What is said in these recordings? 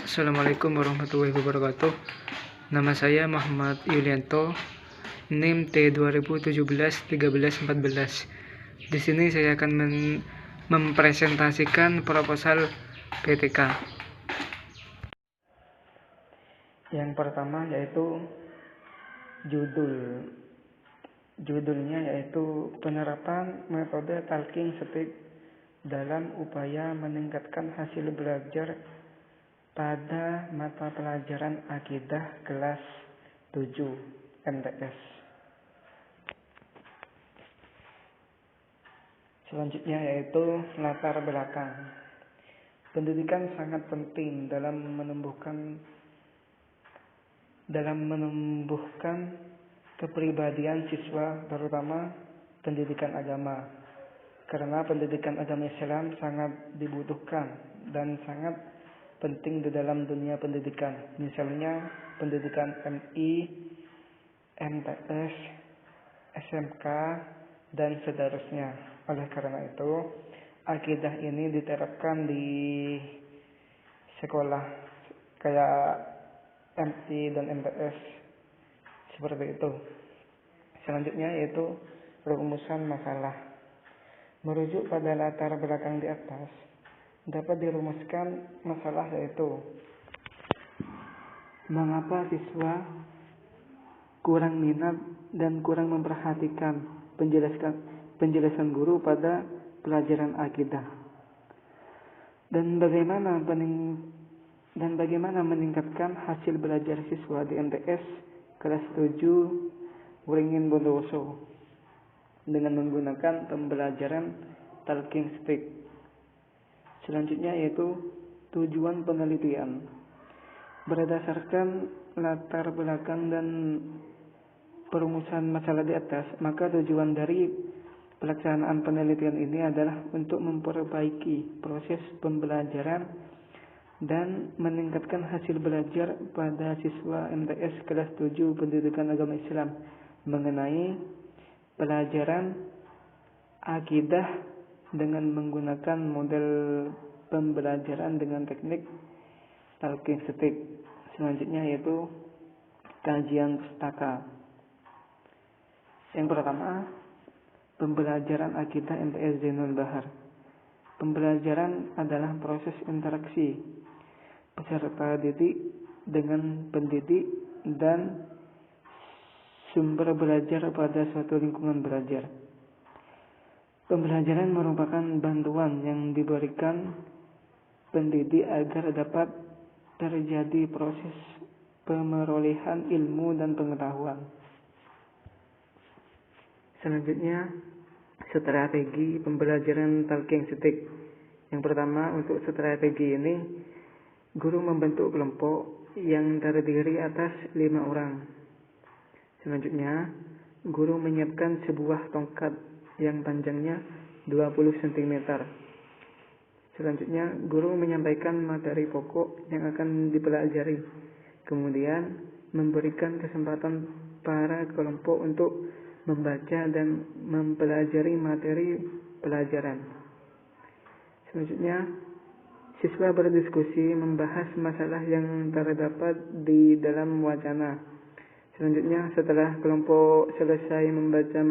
Assalamualaikum warahmatullahi wabarakatuh. Nama saya Muhammad Yulianto, NIM T 2017-1314. Di sini saya akan mempresentasikan proposal PTK. Yang pertama yaitu judulnya yaitu penerapan metode talking stick dalam upaya meningkatkan hasil belajar pada mata pelajaran akidah kelas 7 MTS. Selanjutnya yaitu latar belakang. Pendidikan sangat penting dalam menumbuhkan kepribadian siswa, terutama pendidikan agama. Karena pendidikan agama Islam sangat dibutuhkan dan sangat penting di dalam dunia pendidikan, misalnya pendidikan MI, MTS, SMK, dan seterusnya. Oleh karena itu, akidah ini diterapkan di sekolah kayak MI dan MTS seperti itu. Selanjutnya yaitu rumusan masalah. Merujuk pada latar belakang di atas, dapat dirumuskan masalah yaitu mengapa siswa kurang minat dan kurang memperhatikan penjelasan guru pada pelajaran akidah, dan bagaimana meningkatkan hasil belajar siswa di MTS kelas 7 Wringin Bondowoso dengan menggunakan pembelajaran talking stick. Selanjutnya yaitu tujuan penelitian. Berdasarkan latar belakang dan perumusan masalah di atas, maka tujuan dari pelaksanaan penelitian ini adalah untuk memperbaiki proses pembelajaran dan meningkatkan hasil belajar pada siswa MTS kelas 7 Pendidikan Agama Islam mengenai pelajaran akidah dengan menggunakan model pembelajaran dengan teknik talking stick. Selanjutnya yaitu kajian pustaka. Yang pertama, pembelajaran akidah MTS Zainul Bahar. Pembelajaran adalah proses interaksi peserta didik dengan pendidik dan sumber belajar pada suatu lingkungan belajar. Pembelajaran merupakan bantuan yang diberikan pendidik agar dapat terjadi proses pemerolehan ilmu dan pengetahuan. Selanjutnya, strategi pembelajaran talking stick. Yang pertama, untuk strategi ini, guru membentuk kelompok yang terdiri atas 5 orang. Selanjutnya, guru menyiapkan sebuah tongkat yang panjangnya 20 cm. Selanjutnya, guru menyampaikan materi pokok yang akan dipelajari. Kemudian, memberikan kesempatan para kelompok untuk membaca dan mempelajari materi pelajaran. Selanjutnya, siswa berdiskusi membahas masalah yang terdapat di dalam wacana. Selanjutnya, setelah kelompok selesai membaca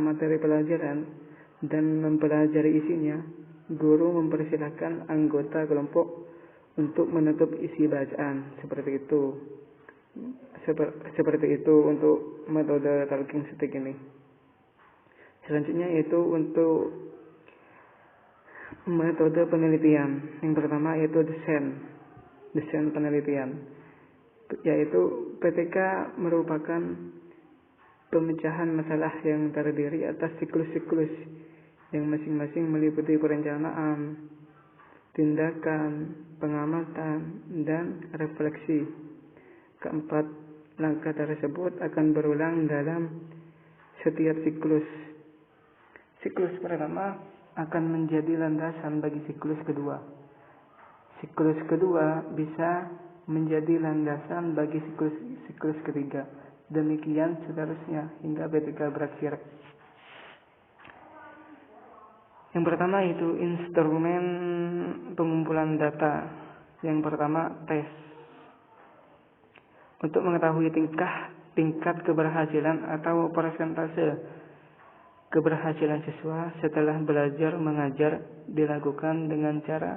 materi pelajaran dan mempelajari isinya, guru mempersilahkan anggota kelompok untuk menutup isi bacaan. Seperti itu untuk metode talking stick ini. Selanjutnya yaitu untuk metode penelitian. Yang pertama yaitu desain penelitian, yaitu PTK merupakan pemecahan masalah yang terdiri atas siklus-siklus yang masing-masing meliputi perencanaan, tindakan, pengamatan, dan refleksi. Keempat langkah tersebut akan berulang dalam setiap siklus. Siklus pertama akan menjadi landasan bagi siklus kedua. Siklus kedua bisa menjadi landasan bagi siklus ketiga. Demikian seterusnya hingga PTK berakhir. Yang pertama itu instrumen pengumpulan data. Yang pertama tes. Untuk mengetahui tingkat keberhasilan atau persentase keberhasilan siswa setelah belajar mengajar dilakukan dengan cara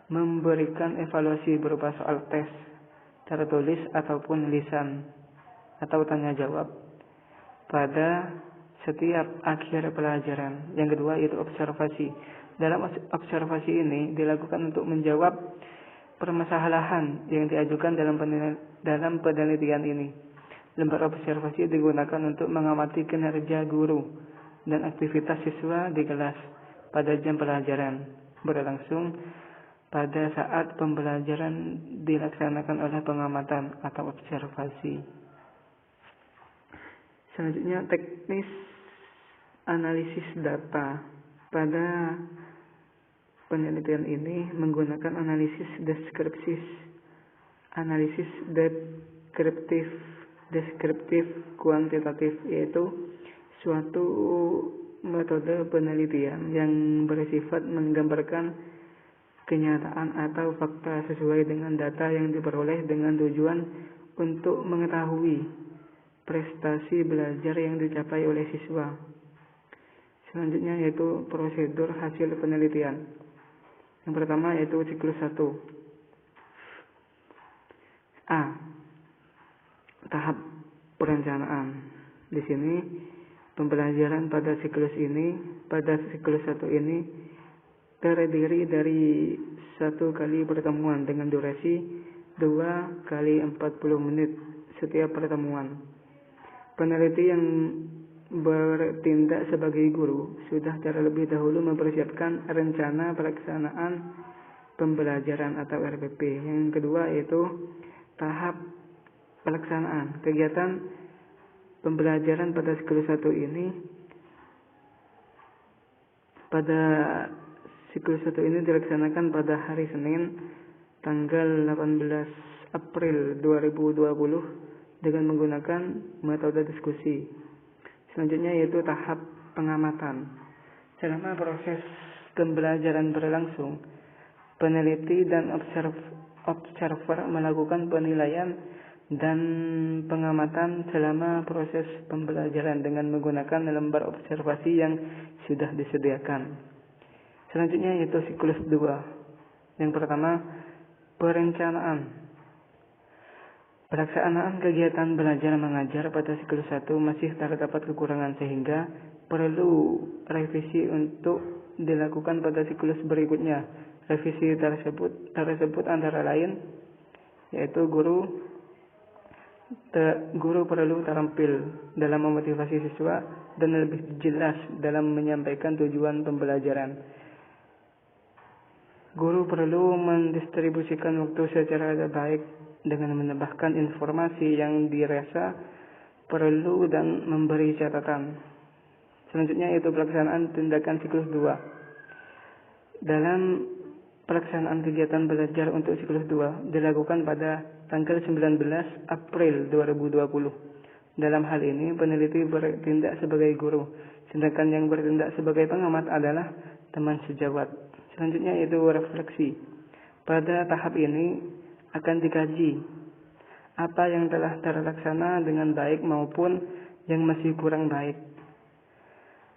memberikan evaluasi berupa soal tes, cara tulis ataupun lisan, atau tanya jawab pada setiap akhir pelajaran. Yang kedua yaitu observasi. Dalam observasi ini dilakukan untuk menjawab permasalahan yang diajukan dalam penelitian ini. Lembar observasi digunakan untuk mengamati kinerja guru dan aktivitas siswa di kelas pada jam pelajaran berlangsung pada saat pembelajaran dilaksanakan oleh pengamatan atau observasi. Selanjutnya teknis analisis data. Pada penelitian ini menggunakan analisis deskriptif kuantitatif, yaitu suatu metode penelitian yang bersifat menggambarkan kenyataan atau fakta sesuai dengan data yang diperoleh dengan tujuan untuk mengetahui prestasi belajar yang dicapai oleh siswa. Selanjutnya yaitu prosedur hasil penelitian. Yang pertama yaitu siklus 1. A. Tahap perencanaan. Di sini pembelajaran pada siklus 1 ini terdiri dari 1 kali pertemuan dengan durasi 2 kali 40 menit setiap pertemuan. Peneliti yang bertindak sebagai guru sudah terlebih dahulu mempersiapkan rencana pelaksanaan pembelajaran atau RPP. Yang kedua yaitu tahap pelaksanaan. Kegiatan pembelajaran pada siklus 1 ini dilaksanakan pada hari Senin tanggal 18 April 2020 dengan menggunakan metode diskusi. Selanjutnya yaitu tahap pengamatan. Selama proses pembelajaran berlangsung, peneliti dan observer melakukan penilaian dan pengamatan selama proses pembelajaran dengan menggunakan lembar observasi yang sudah disediakan. Selanjutnya yaitu siklus 2. Yang pertama, perencanaan. Pelaksanaan kegiatan belajar mengajar pada siklus 1 masih terdapat kekurangan sehingga perlu revisi untuk dilakukan pada siklus berikutnya. Revisi tersebut antara lain yaitu guru perlu terampil dalam memotivasi siswa dan lebih jelas dalam menyampaikan tujuan pembelajaran. Guru perlu mendistribusikan waktu secara baik dengan menambahkan informasi yang dirasa perlu dan memberi catatan. Selanjutnya yaitu pelaksanaan tindakan siklus 2. Dalam pelaksanaan kegiatan belajar untuk siklus 2 dilakukan pada tanggal 19 April 2020. Dalam hal ini peneliti bertindak sebagai guru, sedangkan yang bertindak sebagai pengamat adalah teman sejawat. Selanjutnya yaitu refleksi. Pada tahap ini akan dikaji apa yang telah terlaksana dengan baik maupun yang masih kurang baik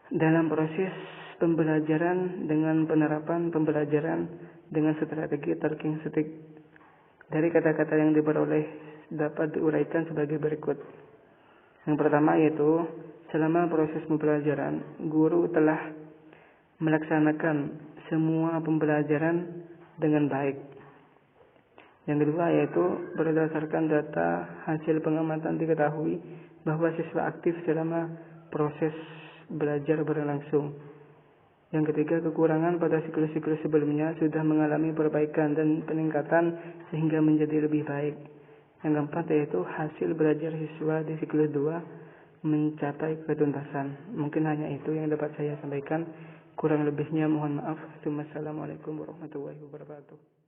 dalam proses pembelajaran dengan penerapan pembelajaran dengan strategi talking stick. Dari kata-kata yang diperoleh dapat diuraikan sebagai berikut. Yang pertama yaitu selama proses pembelajaran guru telah melaksanakan semua pembelajaran dengan baik. Yang kedua yaitu berdasarkan data hasil pengamatan diketahui bahwa siswa aktif selama proses belajar berlangsung. Yang ketiga, kekurangan pada siklus-siklus sebelumnya sudah mengalami perbaikan dan peningkatan sehingga menjadi lebih baik. Yang keempat yaitu hasil belajar siswa di siklus 2 mencapai ketuntasan. Mungkin hanya itu yang dapat saya sampaikan. Kurang lebihnya mohon maaf. Wassalamualaikum warahmatullahi wabarakatuh.